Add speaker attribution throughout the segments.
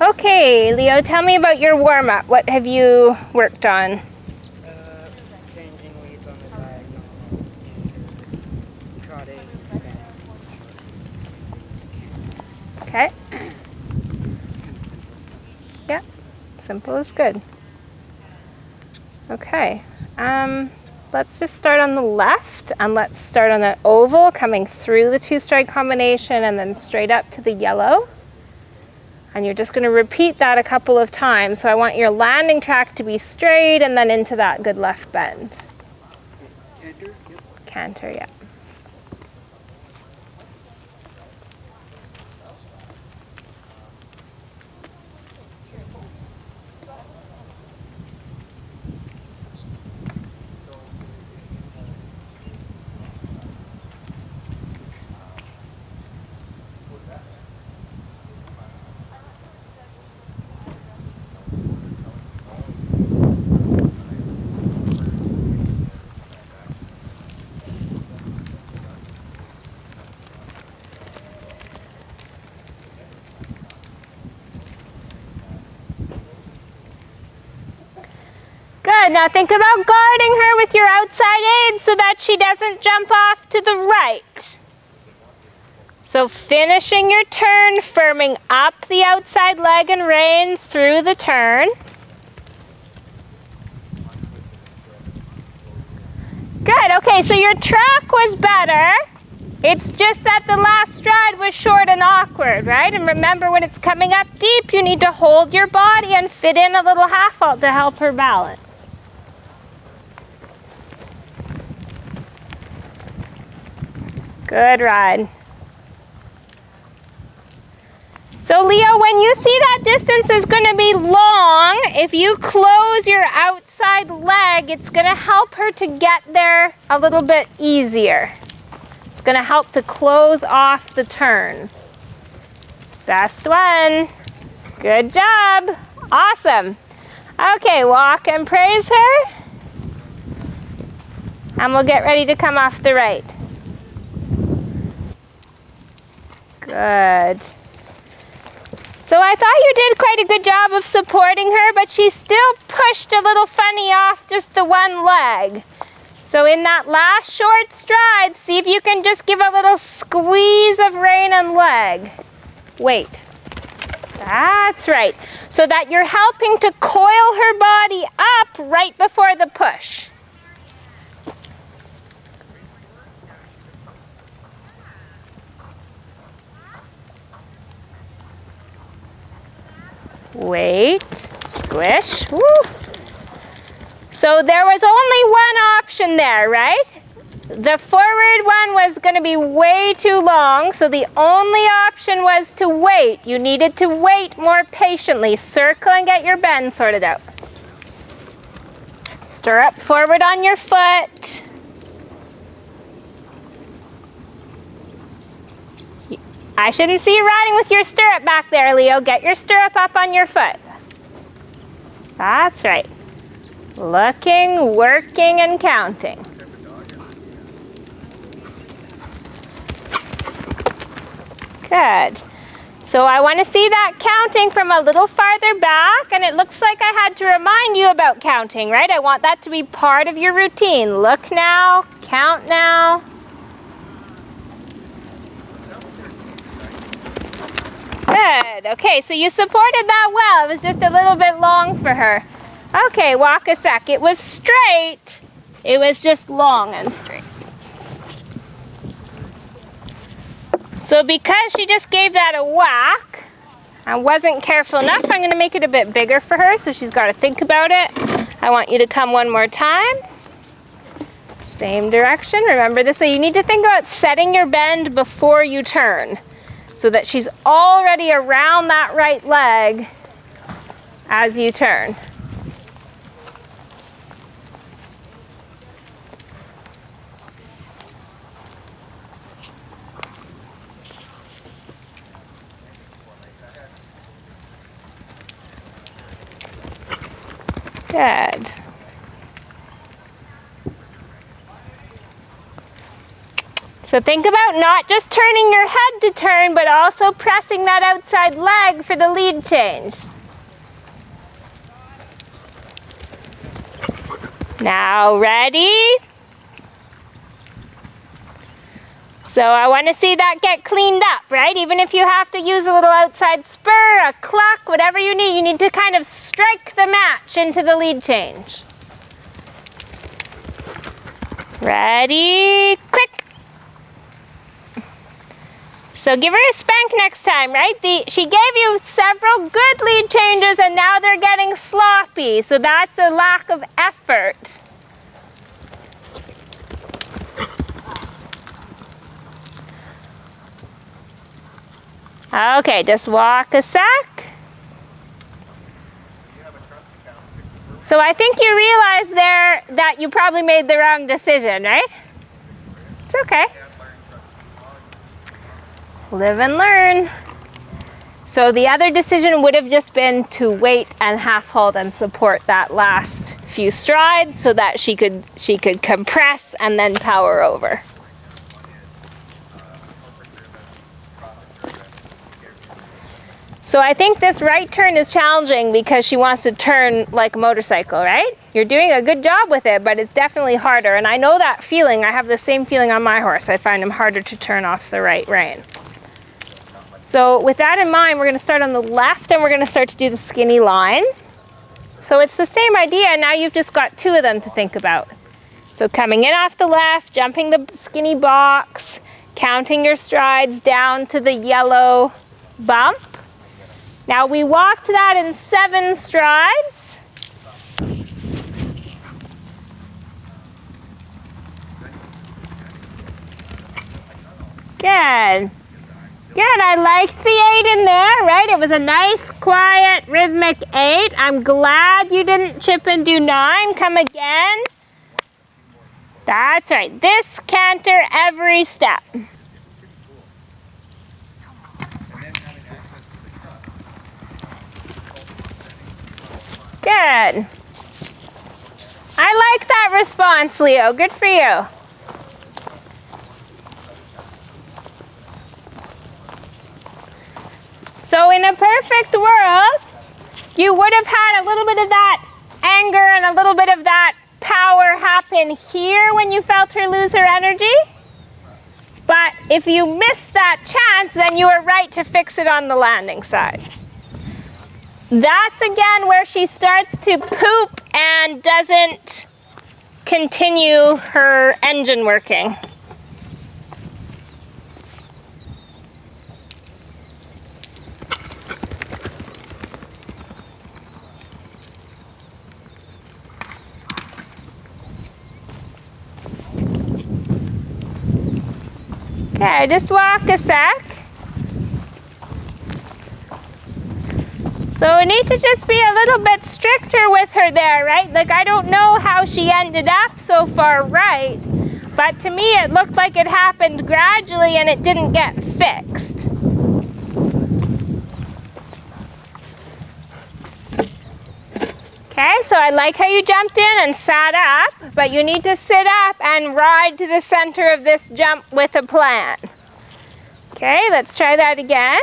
Speaker 1: Okay, Leo, tell me about your warm-up. What have you worked on?
Speaker 2: Changing weights on the diagonal, trotting,
Speaker 1: Okay. Yeah, simple is good. Okay, let's just start on the left, and let's start on the oval, coming through the two-stride combination and then straight up to the yellow. And you're just going to repeat that a couple of times. So I want your landing track to be straight and then into that good left bend.
Speaker 2: canter, yep.
Speaker 1: Canter, yeah. Good, now think about guarding her with your outside aid so that she doesn't jump off to the right. So finishing your turn, firming up the outside leg and rein through the turn. Good, okay, so your track was better. It's just that the last stride was short and awkward, right? And remember, when it's coming up deep, you need to hold your body and fit in a little half halt to help her balance. Good ride. So Leo, when you see that distance is going to be long, if you close your outside leg, it's going to help her to get there a little bit easier. It's going to help to close off the turn. Best one. Good job. Awesome. Okay, walk and praise her. And we'll get ready to come off the right. Good. So I thought you did quite a good job of supporting her, but she still pushed a little funny off just the one leg. So in that last short stride, see if you can just give a little squeeze of rein and leg. Wait. That's right. So that you're helping to coil her body up right before the push. Wait, squish, woo. So there was only one option there, right? The forward one was going to be way too long, so the only option was to wait. You needed to wait more patiently. Circle and get your bend sorted out. Stirrup forward on your foot. I shouldn't see you riding with your stirrup back there, Leo. Get your stirrup up on your foot. That's right. Looking, working, and counting. Good. So I want to see that counting from a little farther back, and it looks like I had to remind you about counting, right? I want that to be part of your routine. Look now, count now. Good. Okay, so you supported that well. It was just a little bit long for her. Okay, walk a sec. It was straight. It was just long and straight. So because she just gave that a whack and wasn't careful enough, I'm going to make it a bit bigger for her, so she's got to think about it. I want you to come one more time. Same direction. Remember this way. You need to think about setting your bend before you turn, so that she's already around that right leg as you turn. Good. So think about not just turning your head to turn, but also pressing that outside leg for the lead change. Now, ready? So I want to see that get cleaned up, right? Even if you have to use a little outside spur, a cluck, whatever you need to kind of strike the match into the lead change. Ready, quick. So give her a spank next time, right? She gave you several good lead changes and now they're getting sloppy. So that's a lack of effort. Okay, just walk a sec. So I think you realize there that you probably made the wrong decision, right? It's okay. Live and learn. So the other decision would have just been to wait and half hold and support that last few strides so that she could compress and then power over. So I think this right turn is challenging because she wants to turn like a motorcycle, right? You're doing a good job with it, but it's definitely harder. And I know that feeling. I have the same feeling on my horse. I find him harder to turn off the right rein. So with that in mind, we're going to start on the left and we're going to start to do the skinny line. So it's the same idea. Now you've just got two of them to think about. So coming in off the left, jumping the skinny box, counting your strides down to the yellow bump. Now we walked that in 7 strides. Good. Good, I liked the 8 in there, right? It was a nice, quiet, rhythmic 8. I'm glad you didn't chip and do 9. Come again. That's right. This canter every step. Good. I like that response, Leo. Good for you. So in a perfect world, you would have had a little bit of that anger and a little bit of that power happen here when you felt her lose her energy. But if you missed that chance, then you were right to fix it on the landing side. That's again where she starts to poop and doesn't continue her engine working. Okay, just walk a sec. So we need to just be a little bit stricter with her there, right? Like, I don't know how she ended up so far right, but to me it looked like it happened gradually and it didn't get fixed. Okay, so I like how you jumped in and sat up, but you need to sit up and ride to the center of this jump with a plan. Okay, let's try that again.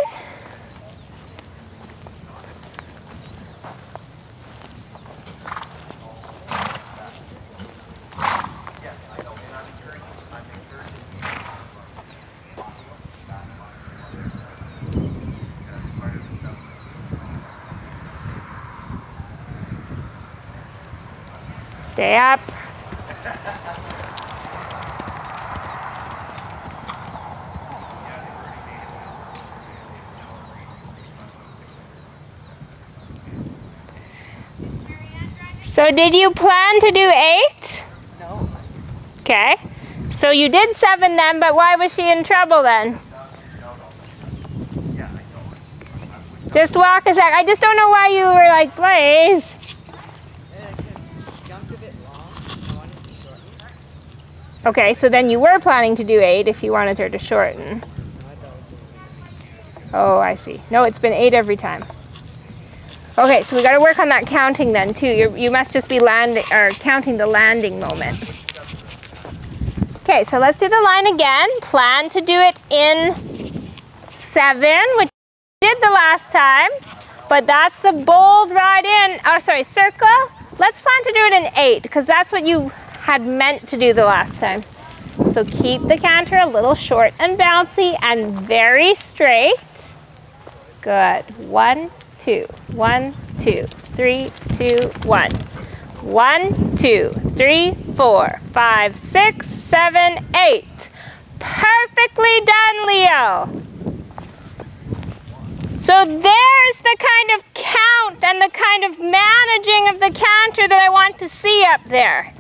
Speaker 1: Stay up. So did you plan to do 8?
Speaker 2: No.
Speaker 1: Okay. So you did 7 then, but why was she in trouble then? Just walk a sec. I just don't know why you were like, Blaze. Okay, so then you were planning to do 8 if you wanted her to shorten. Oh, I see. No, it's been 8 every time. Okay, so we got to work on that counting then too. You must just be landing or counting the landing moment. Okay, so let's do the line again. Plan to do it in 7, which we did the last time, but that's the bold ride in, oh sorry, circle. Let's plan to do it in 8, because that's what you had meant to do the last time. So keep the canter a little short and bouncy and very straight. Good. 1, 2, 1, 2, 3, 2, 1. 1, 2, 3, 4, 5, 6, 7, 8. Perfectly done, Leo. So there's the kind of count and the kind of managing of the canter that I want to see up there,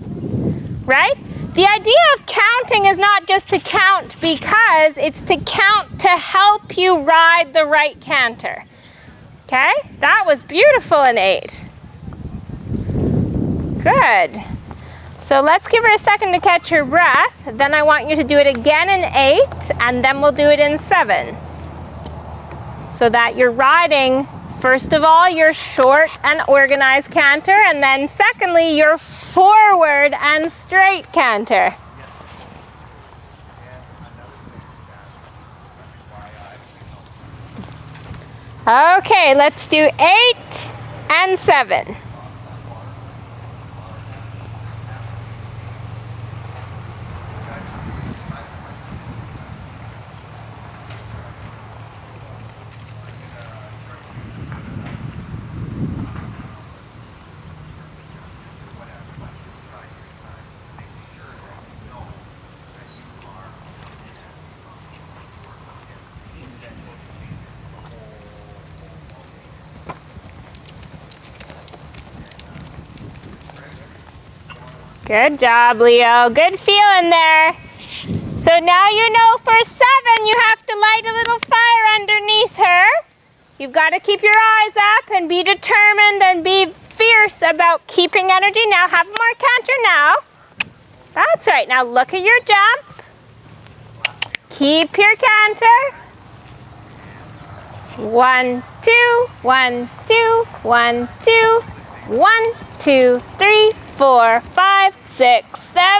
Speaker 1: right? The idea of counting is not just to count because it's to count to help you ride the right canter. Okay, that was beautiful in 8. Good. So let's give her a second to catch her breath. Then I want you to do it again in 8, and then we'll do it in 7. So that you're riding, first of all, your short and organized canter, and then secondly, your forward and straight canter. Okay, let's do 8 and 7. Good job, Leo. Good feeling there. So now you know for 7, you have to light a little fire underneath her. You've got to keep your eyes up and be determined and be fierce about keeping energy. Now have more canter now. That's right. Now look at your jump. Keep your canter. 1, 2, 1, 2, 1, 2, 1, 2, 3, 4, 5, 6, 7.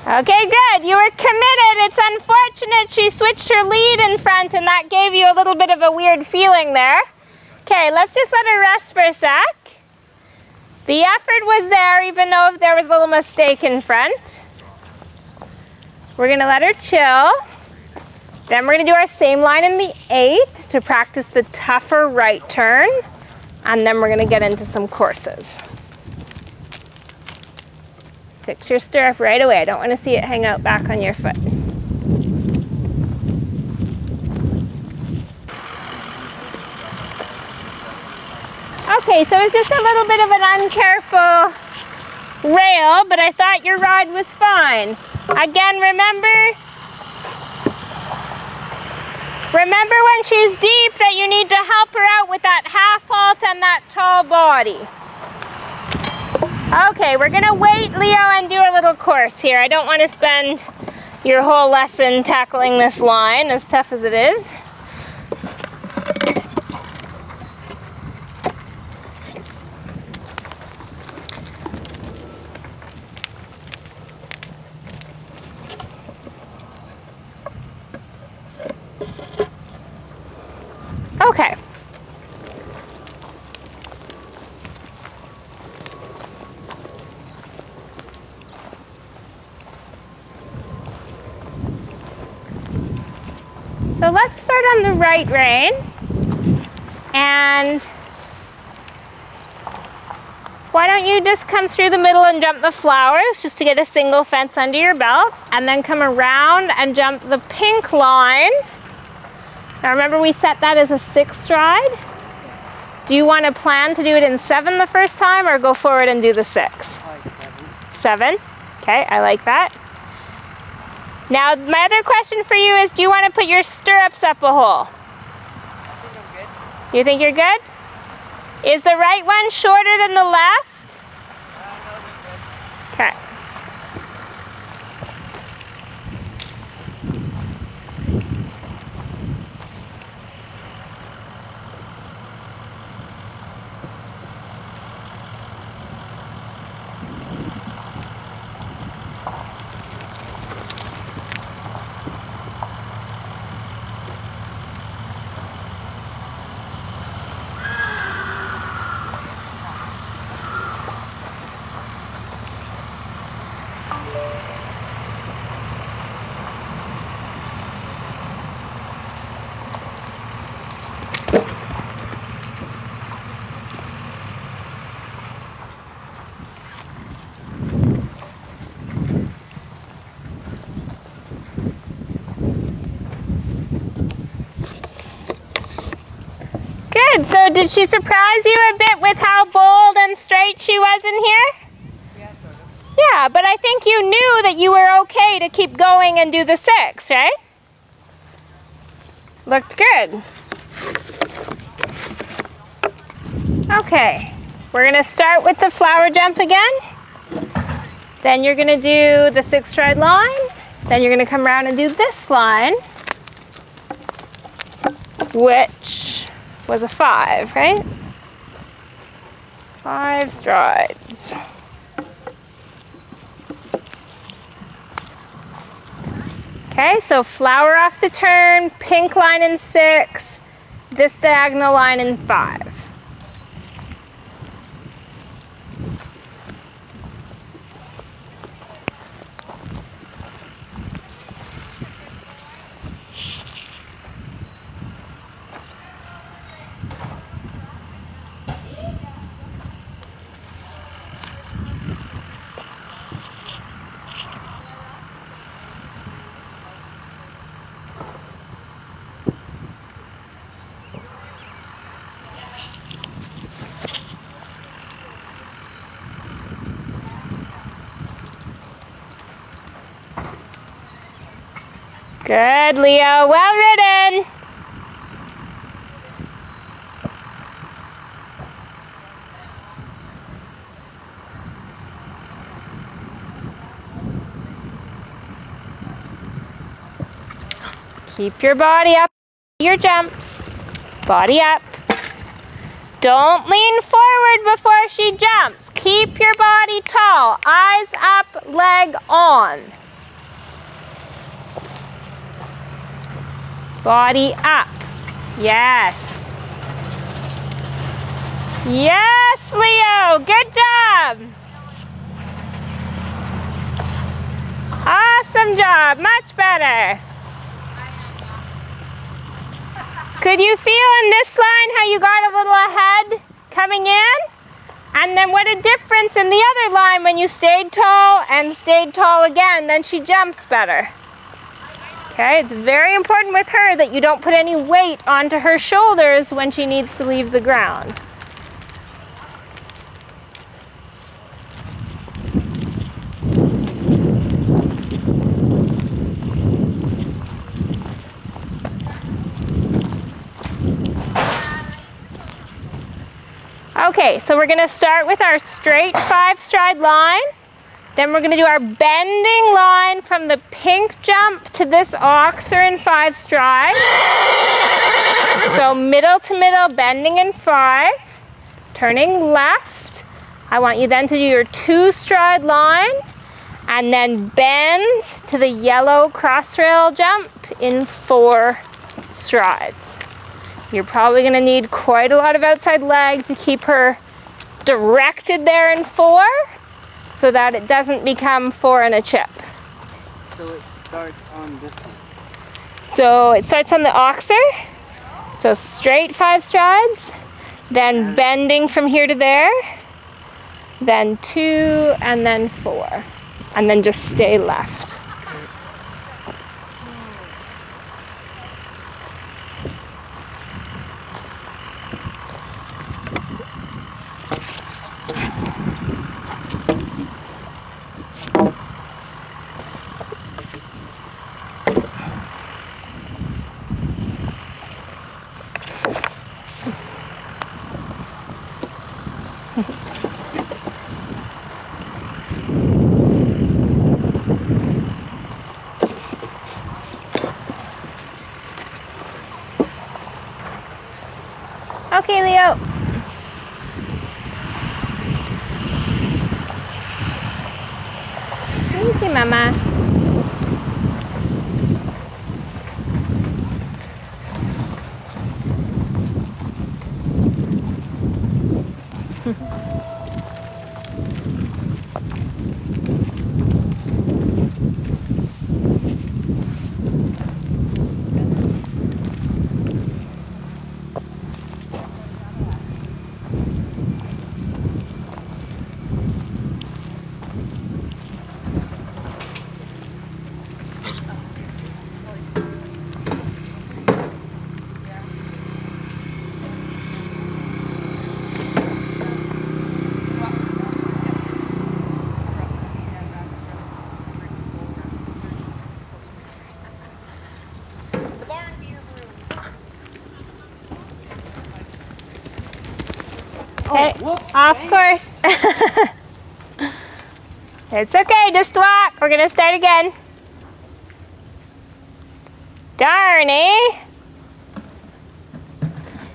Speaker 1: Okay, good. You were committed. It's unfortunate she switched her lead in front and that gave you a little bit of a weird feeling there. Okay, let's just let her rest for a sec. The effort was there even though there was a little mistake in front. We're going to let her chill. Then we're going to do our same line in the 8 to practice the tougher right turn. And then we're going to get into some courses. Fix your stirrup right away. I don't want to see it hang out back on your foot. Okay, so it's just a little bit of an uncareful rail, but I thought your ride was fine. Again, remember when she's deep that you need to help her out with that half halt and that tall body. Okay, we're gonna wait, Leo, and do a little course here. I don't want to spend your whole lesson tackling this line, as tough as it is. Okay. So let's start on the right rein, and why don't you just come through the middle and jump the flowers just to get a single fence under your belt, and then come around and jump the pink line. Now remember we set that as a 6 stride. Do you want to plan to do it in 7 the first time or go forward and do the 6? 7? Okay, I like that. Now, my other question for you is, do you want to put your stirrups up a hole?
Speaker 2: I think I'm good.
Speaker 1: You think you're good? Is the right one shorter than the left?
Speaker 2: No, they're good.
Speaker 1: Okay. Good. So did she surprise you a bit with how bold and straight she was in here?
Speaker 2: Yeah, sort of.
Speaker 1: Yeah, but I think you knew that you were okay to keep going and do the 6, right? Looked good. Okay, we're gonna start with the flower jump again. Then you're gonna do the 6-stride line. Then you're gonna come around and do this line, which was a 5, right? 5 strides. Okay, so flower off the turn, pink line in 6, this diagonal line in 5. Good, Leo. Well ridden. Keep your body up, your jumps. Body up. Don't lean forward before she jumps. Keep your body tall. Eyes up, leg on. Body up. Yes. Yes, Leo. Good job. Awesome job. Much better. Could you feel in this line how you got a little ahead coming in? And then what a difference in the other line when you stayed tall and stayed tall again. Then she jumps better. Okay, it's very important with her that you don't put any weight onto her shoulders when she needs to leave the ground. Okay, so we're going to start with our straight 5-stride line. Then we're going to do our bending line from the pink jump to this oxer in 5 strides. So middle to middle, bending in 5, turning left. I want you then to do your 2-stride line and then bend to the yellow crossrail jump in 4 strides. You're probably going to need quite a lot of outside leg to keep her directed there in 4. So that it doesn't become 4 and a chip.
Speaker 2: So it starts on this one.
Speaker 1: So it starts on the oxer. So straight 5 strides, then bending from here to there, then 2, and then 4. And then just stay left. Okay, Leo. Easy, Mama. Okay,
Speaker 2: whoops,
Speaker 1: off
Speaker 2: thanks.
Speaker 1: course. It's okay, just walk. We're gonna start again. Darn, eh?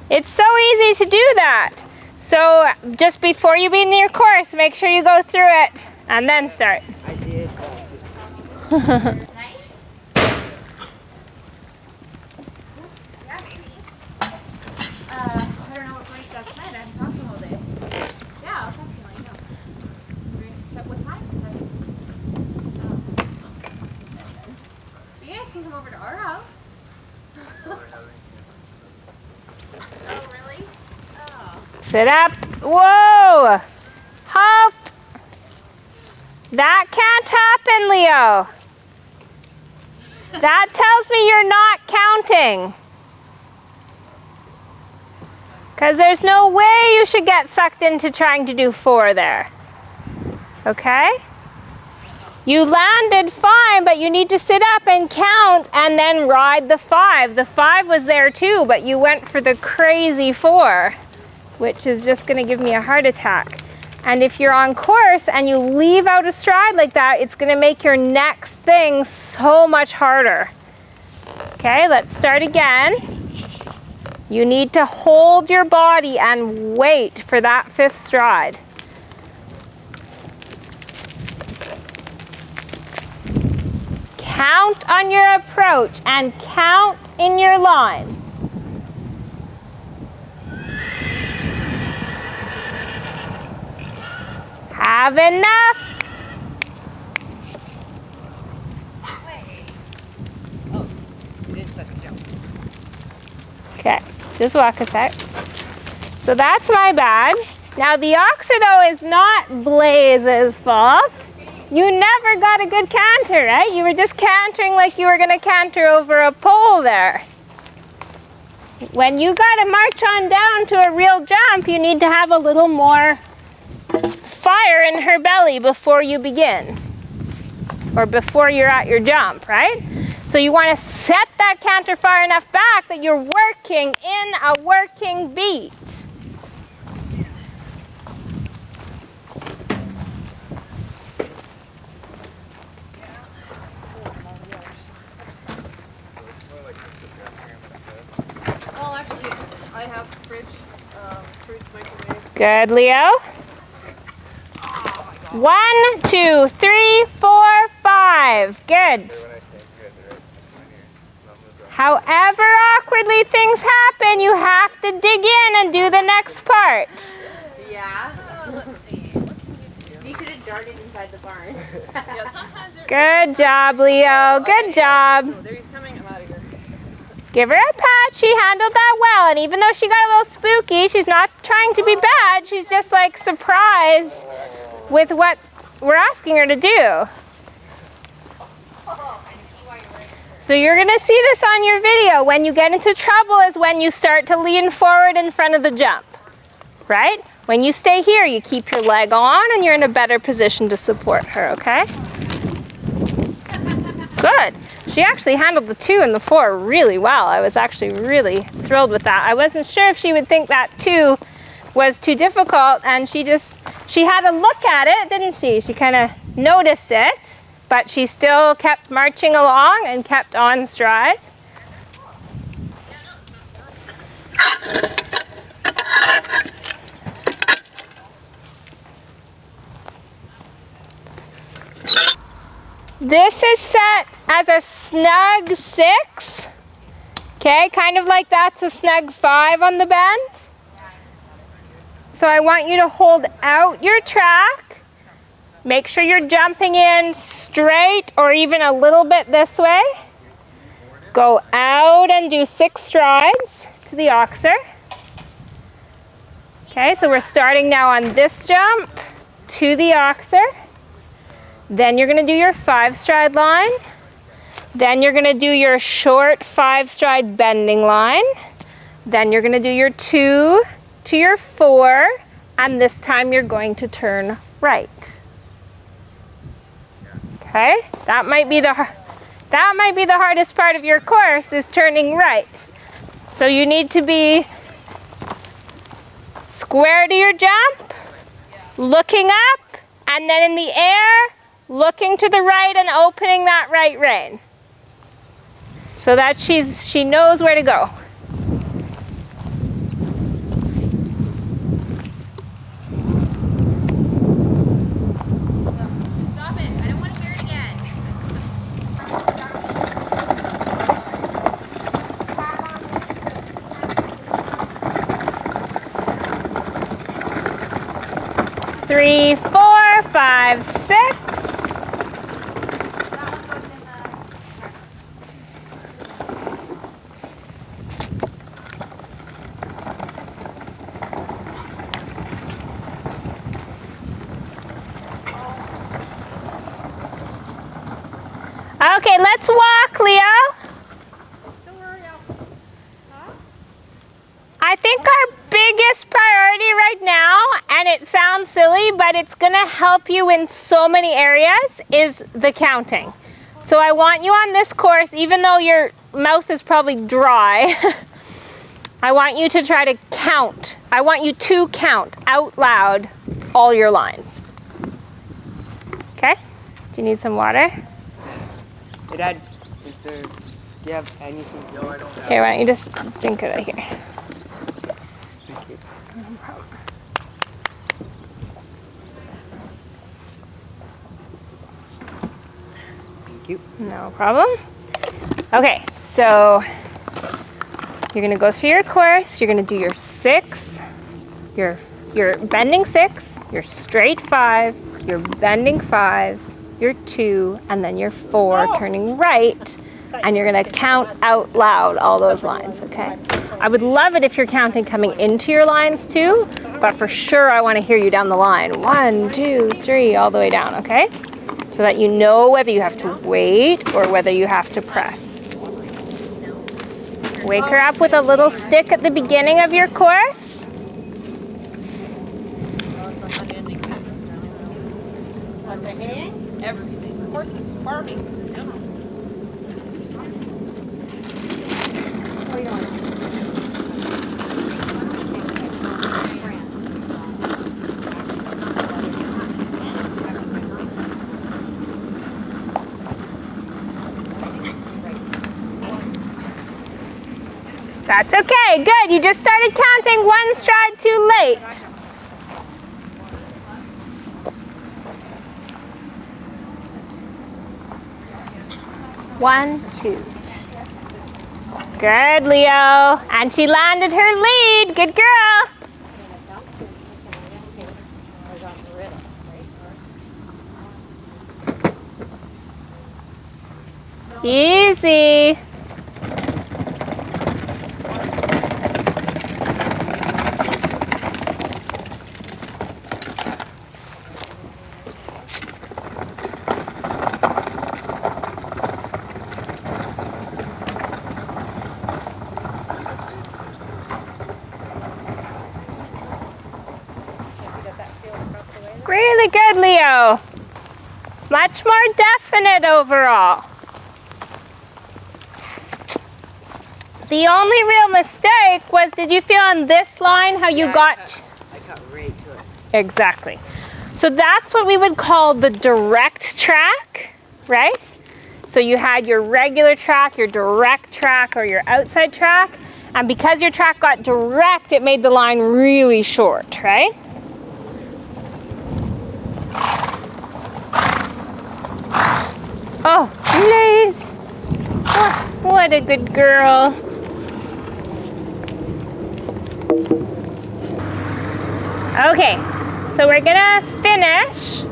Speaker 1: It's so easy to do that. So just before you begin your course, make sure you go through it and then start.
Speaker 2: I did.
Speaker 3: I don't know what break that's meant. I haven't talked to him all day. Yeah, I'll talk to him. Let you know. What time? You guys can come over to our house. Oh, really? Oh.
Speaker 1: Sit up. Whoa! Halt! That can't happen, Leo. That tells me you're not counting. Because there's no way you should get sucked into trying to do 4 there. Okay? You landed fine, but you need to sit up and count and then ride the 5. The 5 was there too, but you went for the crazy 4, which is just going to give me a heart attack. And if you're on course and you leave out a stride like that, it's going to make your next thing so much harder. Okay, let's start again. You need to hold your body and wait for that 5th stride. Count on your approach and count in your line. Have enough.
Speaker 2: Oh, you did such a jump.
Speaker 1: Okay, just walk a sec. So that's my bad. Now the oxer though is not Blaze's fault. You never got a good canter, right? You were just cantering like you were gonna canter over a pole there. When you gotta march on down to a real jump, you need to have a little more fire in her belly before you begin. Or before you're at your jump, right? So you want to set that canter far enough back that you're working in a working beat.
Speaker 3: Well, actually, I have fridge, microwave.
Speaker 1: Good, Leo. 1, 2, 3, 4, 5. Good. However awkwardly things happen, you have to dig in and do the next part.
Speaker 3: Yeah. Let's see. You could have darted inside the barn.
Speaker 1: Good job, Leo. Good job.
Speaker 3: There he's coming. I'm out of here.
Speaker 1: Give her a pat. She handled that well. And even though she got a little spooky, she's not trying to be bad. She's just like surprised with what we're asking her to do. So you're going to see this on your video. When you get into trouble is when you start to lean forward in front of the jump, right? When you stay here, you keep your leg on and you're in a better position to support her, okay? Good. She actually handled the 2 and the 4 really well. I was actually really thrilled with that. I wasn't sure if she would think that 2 was too difficult, and she had a look at it, didn't she? She kind of noticed it. But she still kept marching along and kept on stride. This is set as a snug 6. Okay, kind of like that's a snug 5 on the bend. So I want you to hold out your track. Make sure you're jumping in straight or even a little bit this way. Go out and do 6 strides to the oxer. Okay, so we're starting now on this jump to the oxer. Then you're going to do your 5-stride line. Then you're going to do your short 5-stride bending line. Then you're going to do your 2 to your 4, and this time you're going to turn right. Okay, that might be the hardest part of your course, is turning right. So you need to be Square to your jump, looking up, and then in the air, looking to the right and opening that right rein. So that she knows where to go.
Speaker 3: Stop it. I don't want to hear it again.
Speaker 1: 3, 4, 5, 6. Okay, let's walk, Leo. I think our biggest priority right now, and it sounds silly, but it's gonna help you in so many areas, is the counting. So I want you on this course, even though your mouth is probably dry, I want you to try to count. I want you to count out loud all your lines. Okay? Do you need some water?
Speaker 2: Hey, Dad, do you have anything? No, I don't have.
Speaker 1: Here, why don't you just drink it right here.
Speaker 2: Thank you.
Speaker 1: No problem.
Speaker 2: Thank you.
Speaker 1: No problem. Okay, so you're gonna go through your course. You're gonna do your 6, your bending 6, your straight 5, your bending 5, your 2, and then your 4 turning right, and you're gonna count out loud all those lines, okay? I would love it if you're counting coming into your lines too, but for sure I wanna hear you down the line. 1, 2, 3, all the way down, okay? So that you know whether you have to wait or whether you have to press. Wake her up with a little stick at the beginning of your course.
Speaker 4: Everything. Horses, Barbie.
Speaker 1: That's okay, good. You just started counting one stride too late. One, 2. Good, Leo. And she landed her lead. Good girl. Easy. Really good, Leo. Much more definite overall. The only real mistake was, did you feel on this line how you got?
Speaker 2: I got right to it.
Speaker 1: Exactly. So that's what we would call the direct track, right? So you had your regular track, your direct track, or your outside track. And because your track got direct, it made the line really short, right? Oh, Liz. Oh, what a good girl. Okay, so we're gonna finish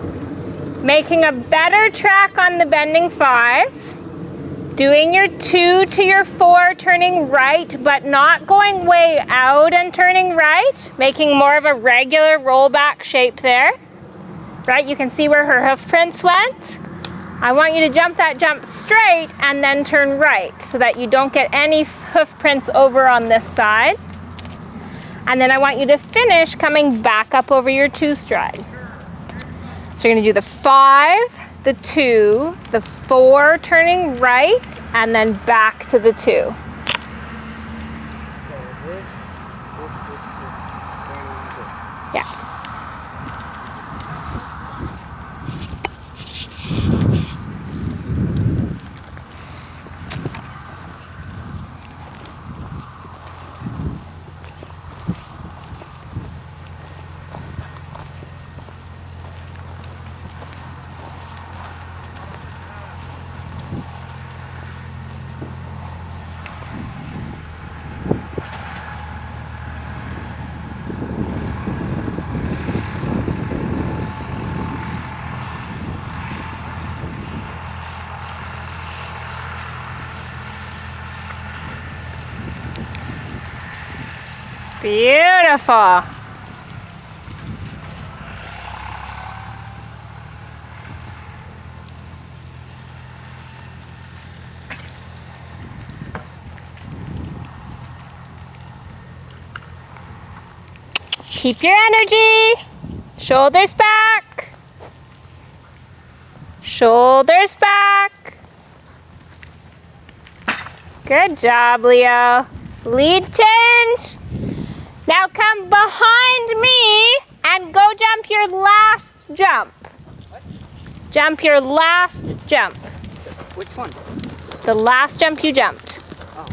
Speaker 1: making a better track on the bending 5, doing your 2 to your 4 turning right, but not going way out and turning right, making more of a regular rollback shape there. Right, you can see where her hoof prints went. I want you to jump that jump straight and then turn right so that you don't get any hoof prints over on this side. And then I want you to finish coming back up over your 2 stride. So you're gonna do the 5, the 2, the 4 turning right, and then back to the 2.
Speaker 2: going like this.
Speaker 1: Yeah. Beautiful. Keep your energy. Shoulders back. Shoulders back. Good job, Leo. Lead change. Now come behind me and go jump your last jump.
Speaker 2: What?
Speaker 1: Jump your last jump.
Speaker 2: Which one?
Speaker 1: The last jump you jumped.
Speaker 2: Oh.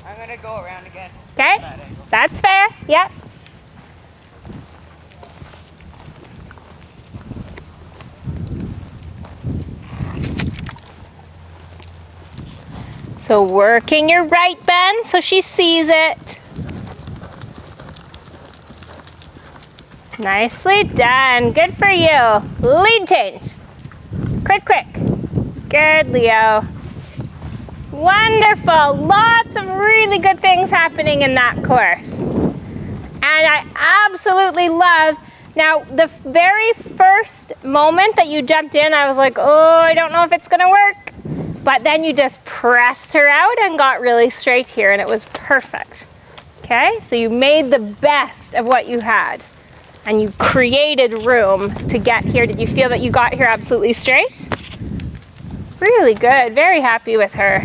Speaker 2: I'm gonna go around again.
Speaker 1: Okay?
Speaker 2: Bad angle.
Speaker 1: That's fair. Yep. So working your right bend so she sees it. Nicely done. Good for you. Lead change. Quick, quick. Good, Leo. Wonderful. Lots of really good things happening in that course. And I absolutely love, now the very first moment that you jumped in, I was like, oh, I don't know if it's gonna work. But then you just pressed her out and got really straight here and it was perfect. Okay, so you made the best of what you had and you created room to get here. Did you feel that you got here absolutely straight? Really good, very happy with her.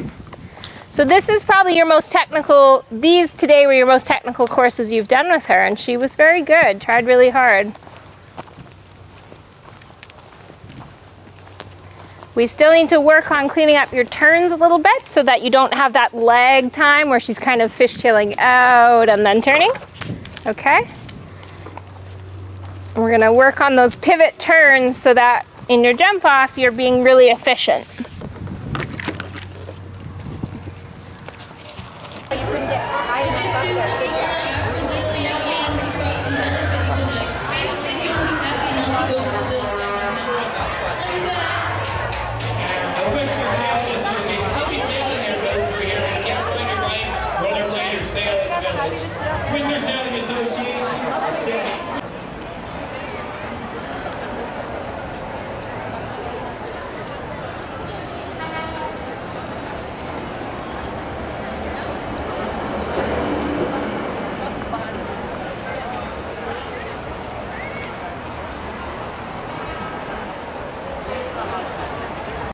Speaker 1: So this is probably your most technical, these today were your most technical courses you've done with her, and she was very good, tried really hard. We still need to work on cleaning up your turns a little bit so that you don't have that lag time where she's kind of fishtailing out and then turning. Okay? We're gonna work on those pivot turns so that in your jump off, you're being really efficient.
Speaker 3: You couldn't get behind.